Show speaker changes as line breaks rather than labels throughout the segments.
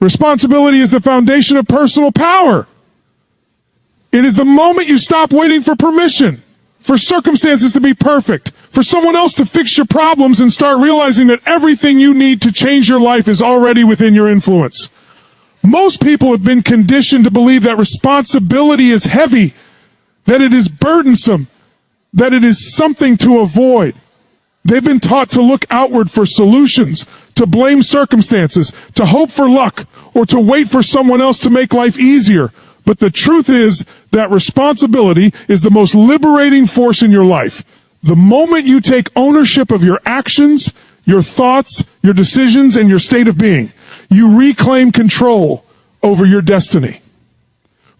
Responsibility is the foundation of personal power. It is the moment you stop waiting for permission, for circumstances to be perfect, for someone else to fix your problems, and start realizing that everything you need to change your life is already within your influence. Most people have been conditioned to believe that responsibility is heavy, that it is burdensome, that it is something to avoid. They've been taught to look outward for solutions, to blame circumstances, to hope for luck, or to wait for someone else to make life easier. But the truth is that responsibility is the most liberating force in your life. The moment you take ownership of your actions, your thoughts, your decisions, and your state of being, you reclaim control over your destiny.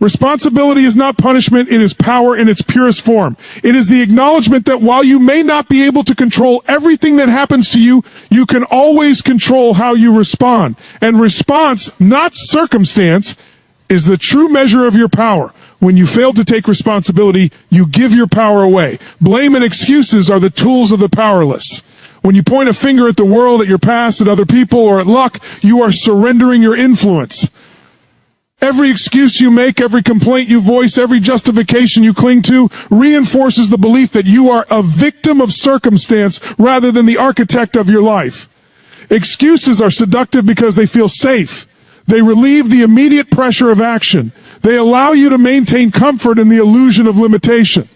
Responsibility is not punishment, it is power in its purest form. It is the acknowledgement that while you may not be able to control everything that happens to you, you can always control how you respond. And response, not circumstance, is the true measure of your power. When you fail to take responsibility, you give your power away. Blame and excuses are the tools of the powerless. When you point a finger at the world, at your past, at other people, or at luck, you are surrendering your influence. Every excuse you make, every complaint you voice, every justification you cling to reinforces the belief that you are a victim of circumstance rather than the architect of your life. Excuses are seductive because they feel safe. They relieve the immediate pressure of action. They allow you to maintain comfort in the illusion of limitation.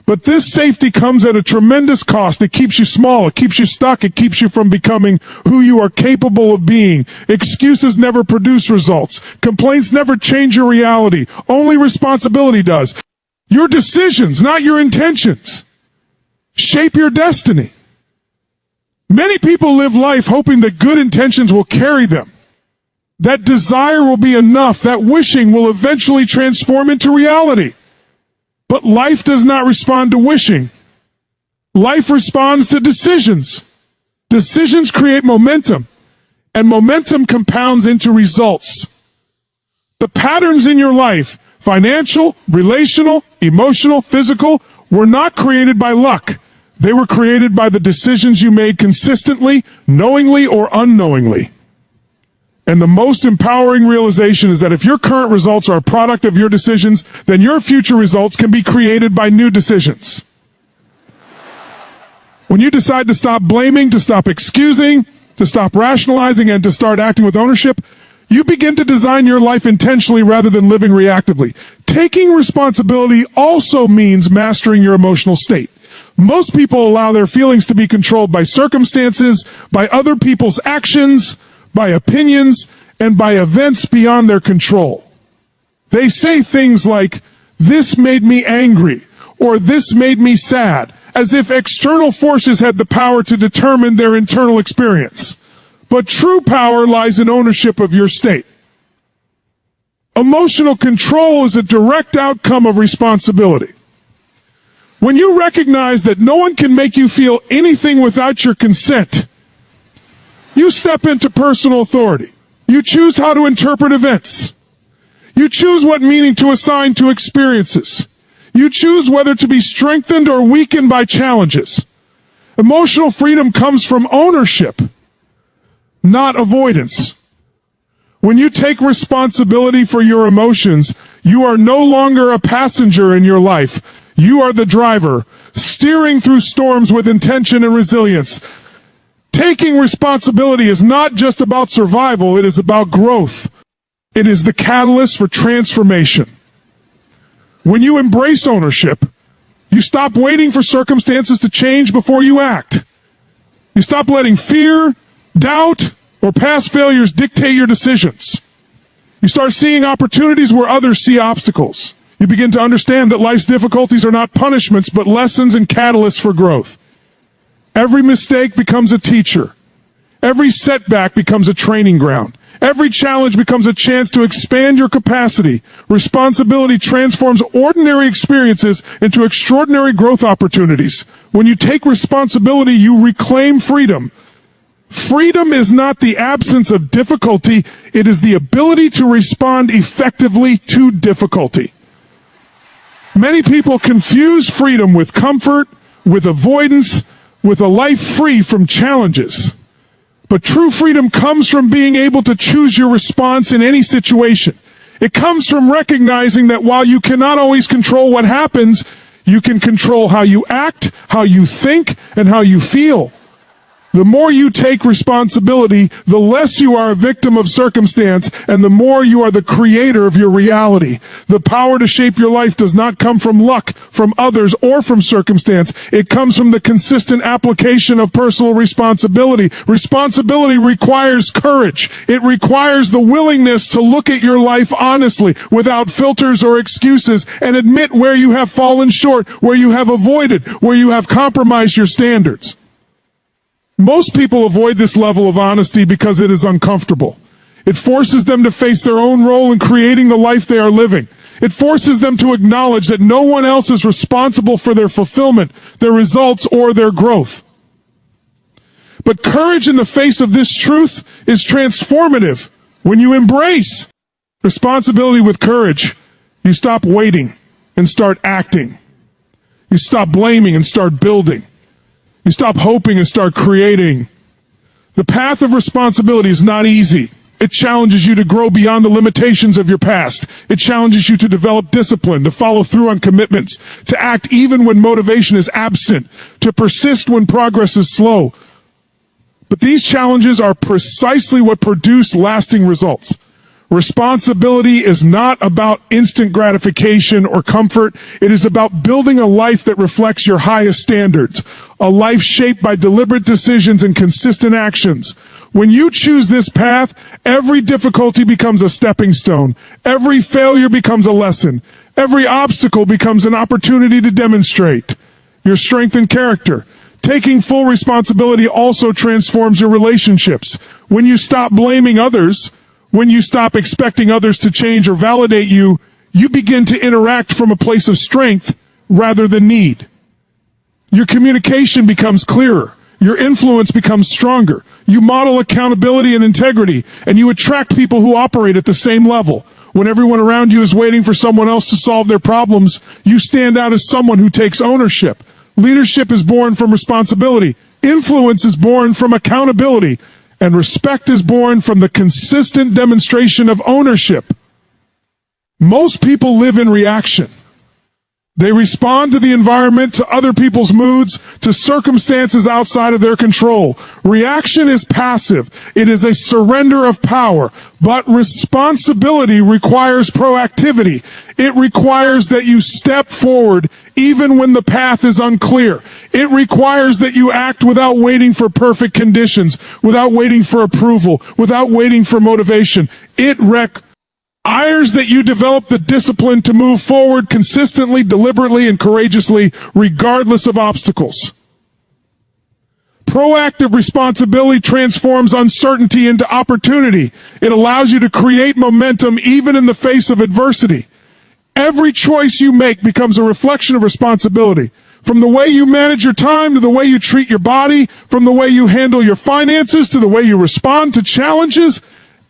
But this safety comes at a tremendous cost. It keeps you small. It keeps you stuck. It keeps you from becoming who you are capable of being. Excuses never produce results. Complaints never change your reality. Only responsibility does. Your decisions, not your intentions, shape your destiny. Many people live life hoping that good intentions will carry them. That desire will be enough. That wishing will eventually transform into reality. But life does not respond to wishing. Life responds to decisions. Decisions create momentum, and momentum compounds into results. The patterns in your life, financial, relational, emotional, physical, were not created by luck. They were created by the decisions you made consistently, knowingly or unknowingly. And the most empowering realization is that if your current results are a product of your decisions, then your future results can be created by new decisions. When you decide to stop blaming, to stop excusing, to stop rationalizing, and to start acting with ownership, you begin to design your life intentionally rather than living reactively. Taking responsibility also means mastering your emotional state. Most people allow their feelings to be controlled by circumstances, by other people's actions, by opinions, and by events beyond their control. They say things like, "This made me angry," or "This made me sad," as if external forces had the power to determine their internal experience. But true power lies in ownership of your state. Emotional control is a direct outcome of responsibility. When you recognize that no one can make you feel anything without your consent, you step into personal authority. You choose how to interpret events. You choose what meaning to assign to experiences. You choose whether to be strengthened or weakened by challenges. Emotional freedom comes from ownership, not avoidance. When you take responsibility for your emotions, you are no longer a passenger in your life. You are the driver, steering through storms with intention and resilience. Taking responsibility is not just about survival, it is about growth. It is the catalyst for transformation. When you embrace ownership, you stop waiting for circumstances to change before you act. You stop letting fear, doubt, or past failures dictate your decisions. You start seeing opportunities where others see obstacles. You begin to understand that life's difficulties are not punishments, but lessons and catalysts for growth. Every mistake becomes a teacher. Every setback becomes a training ground. Every challenge becomes a chance to expand your capacity. Responsibility transforms ordinary experiences into extraordinary growth opportunities. When you take responsibility, you reclaim freedom. Freedom is not the absence of difficulty, it is the ability to respond effectively to difficulty. Many people confuse freedom with comfort, with avoidance, with a life free from challenges. But true freedom comes from being able to choose your response in any situation. It comes from recognizing that while you cannot always control what happens, you can control how you act, how you think, and how you feel. The more you take responsibility, the less you are a victim of circumstance, and the more you are the creator of your reality. The power to shape your life does not come from luck, from others, or from circumstance. It comes from the consistent application of personal responsibility. Responsibility requires courage. It requires the willingness to look at your life honestly, without filters or excuses, and admit where you have fallen short, where you have avoided, where you have compromised your standards. Most people avoid this level of honesty because it is uncomfortable. It forces them to face their own role in creating the life they are living. It forces them to acknowledge that no one else is responsible for their fulfillment, their results, or their growth. But courage in the face of this truth is transformative. When you embrace responsibility with courage, you stop waiting and start acting. You stop blaming and start building. You stop hoping and start creating. The path of responsibility is not easy. It challenges you to grow beyond the limitations of your past. It challenges you to develop discipline, to follow through on commitments, to act even when motivation is absent, to persist when progress is slow. But these challenges are precisely what produce lasting results. Responsibility is not about instant gratification or comfort. It is about building a life that reflects your highest standards, a life shaped by deliberate decisions and consistent actions. When you choose this path, every difficulty becomes a stepping stone. Every failure becomes a lesson. Every obstacle becomes an opportunity to demonstrate your strength and character. Taking full responsibility also transforms your relationships. When you stop blaming others, when you stop expecting others to change or validate you, you begin to interact from a place of strength rather than need. Your communication becomes clearer. Your influence becomes stronger. You model accountability and integrity, and you attract people who operate at the same level. When everyone around you is waiting for someone else to solve their problems, you stand out as someone who takes ownership. Leadership is born from responsibility. Influence is born from accountability. And respect is born from the consistent demonstration of ownership. Most people live in reaction. They respond to the environment, to other people's moods, to circumstances outside of their control. Reaction is passive. It is a surrender of power. But responsibility requires proactivity. It requires that you step forward even when the path is unclear. It requires that you act without waiting for perfect conditions, without waiting for approval, without waiting for motivation. It requires that you develop the discipline to move forward consistently, deliberately, and courageously, regardless of obstacles. Proactive responsibility transforms uncertainty into opportunity. It allows you to create momentum even in the face of adversity. Every choice you make becomes a reflection of responsibility. From the way you manage your time to the way you treat your body, from the way you handle your finances to the way you respond to challenges,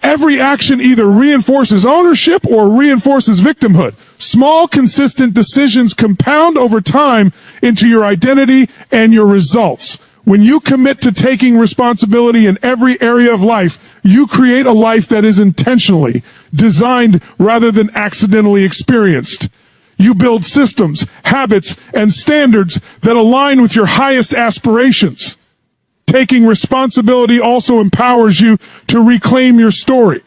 every action either reinforces ownership or reinforces victimhood. Small, consistent decisions compound over time into your identity and your results. When you commit to taking responsibility in every area of life, you create a life that is intentionally designed rather than accidentally experienced. You build systems, habits, and standards that align with your highest aspirations. Taking responsibility also empowers you to reclaim your story.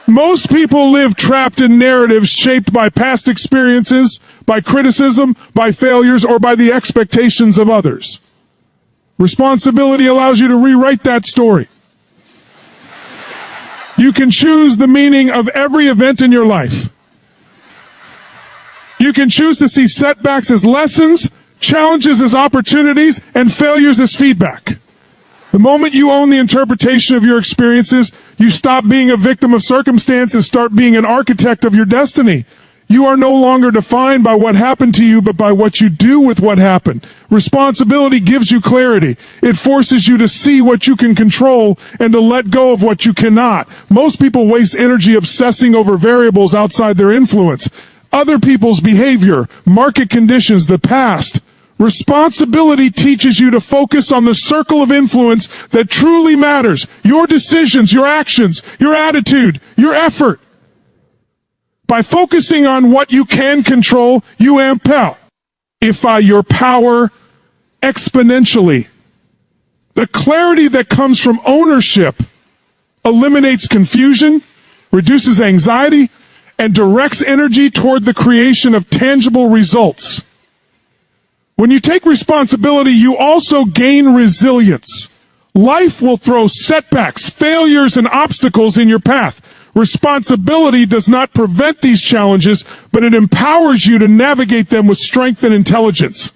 Most people live trapped in narratives shaped by past experiences, by criticism, by failures, or by the expectations of others. Responsibility allows you to rewrite that story. You can choose the meaning of every event in your life. You can choose to see setbacks as lessons, challenges as opportunities, and failures as feedback. The moment you own the interpretation of your experiences, you stop being a victim of circumstance and start being an architect of your destiny. You are no longer defined by what happened to you, but by what you do with what happened. Responsibility gives you clarity. It forces you to see what you can control and to let go of what you cannot. Most people waste energy obsessing over variables outside their influence. Other people's behavior, market conditions, the past. Responsibility teaches you to focus on the circle of influence that truly matters. Your decisions, your actions, your attitude, your effort. By focusing on what you can control, you amplify your power exponentially. The clarity that comes from ownership eliminates confusion, reduces anxiety, and directs energy toward the creation of tangible results. When you take responsibility, you also gain resilience. Life will throw setbacks, failures, and obstacles in your path. Responsibility does not prevent these challenges, but it empowers you to navigate them with strength and intelligence.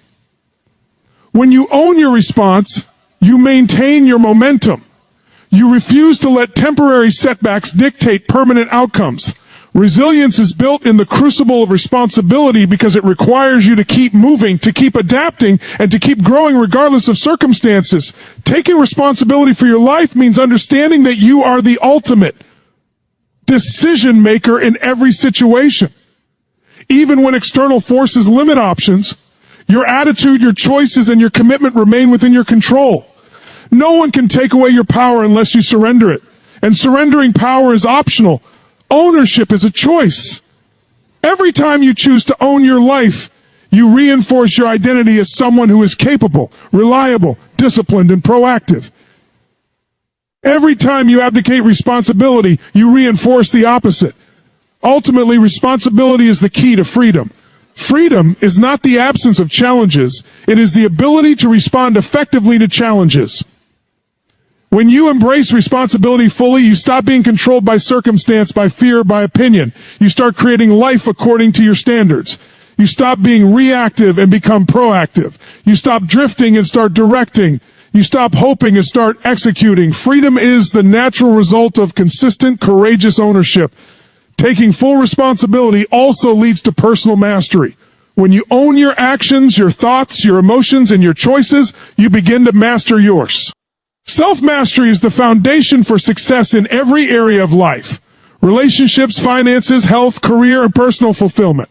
When you own your response, you maintain your momentum. You refuse to let temporary setbacks dictate permanent outcomes. Resilience is built in the crucible of responsibility because it requires you to keep moving, to keep adapting, and to keep growing regardless of circumstances. Taking responsibility for your life means understanding that you are the ultimate decision maker in every situation. Even when external forces limit options, your attitude, your choices, and your commitment remain within your control. No one can take away your power unless you surrender it. And surrendering power is optional. Ownership is a choice. Every time you choose to own your life, you reinforce your identity as someone who is capable, reliable, disciplined, and proactive. Every time you abdicate responsibility, you reinforce the opposite. Ultimately, responsibility is the key to freedom. Freedom is not the absence of challenges. It is the ability to respond effectively to challenges. When you embrace responsibility fully, you stop being controlled by circumstance, by fear, by opinion. You start creating life according to your standards. You stop being reactive and become proactive. You stop drifting and start directing. You stop hoping and start executing. Freedom is the natural result of consistent, courageous ownership. Taking full responsibility also leads to personal mastery. When you own your actions, your thoughts, your emotions, and your choices, you begin to master yours. Self-mastery is the foundation for success in every area of life. Relationships, finances, health, career, and personal fulfillment.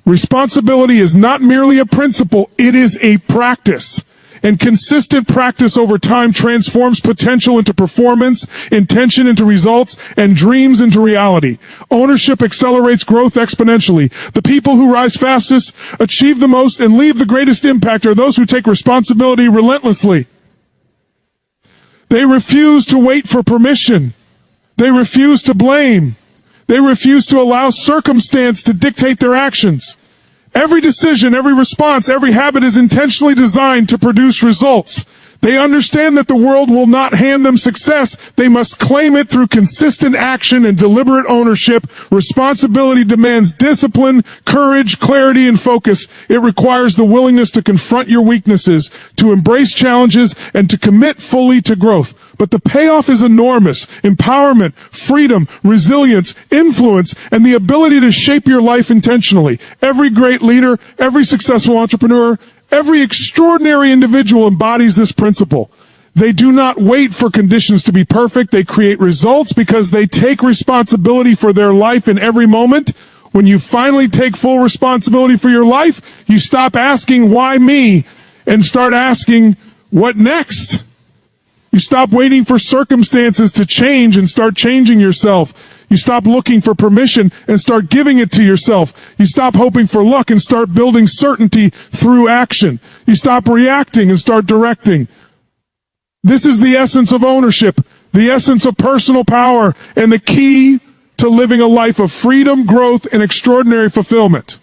Responsibility is not merely a principle, it is a practice. And consistent practice over time transforms potential into performance, intention into results, and dreams into reality. Ownership accelerates growth exponentially. The people who rise fastest, achieve the most, and leave the greatest impact are those who take responsibility relentlessly. They refuse to wait for permission. They refuse to blame. They refuse to allow circumstance to dictate their actions. Every decision, every response, every habit is intentionally designed to produce results. They understand that the world will not hand them success. They must claim it through consistent action and deliberate ownership. Responsibility demands discipline, courage, clarity, and focus. It requires the willingness to confront your weaknesses, to embrace challenges, and to commit fully to growth. But the payoff is enormous. Empowerment, freedom, resilience, influence, and the ability to shape your life intentionally. Every great leader, every successful entrepreneur, every extraordinary individual embodies this principle. They do not wait for conditions to be perfect. They create results because they take responsibility for their life in every moment. When you finally take full responsibility for your life, you stop asking, why me? And start asking, what next? You stop waiting for circumstances to change and start changing yourself. You stop looking for permission and start giving it to yourself. You stop hoping for luck and start building certainty through action. You stop reacting and start directing. This is the essence of ownership, the essence of personal power, and the key to living a life of freedom, growth, and extraordinary fulfillment.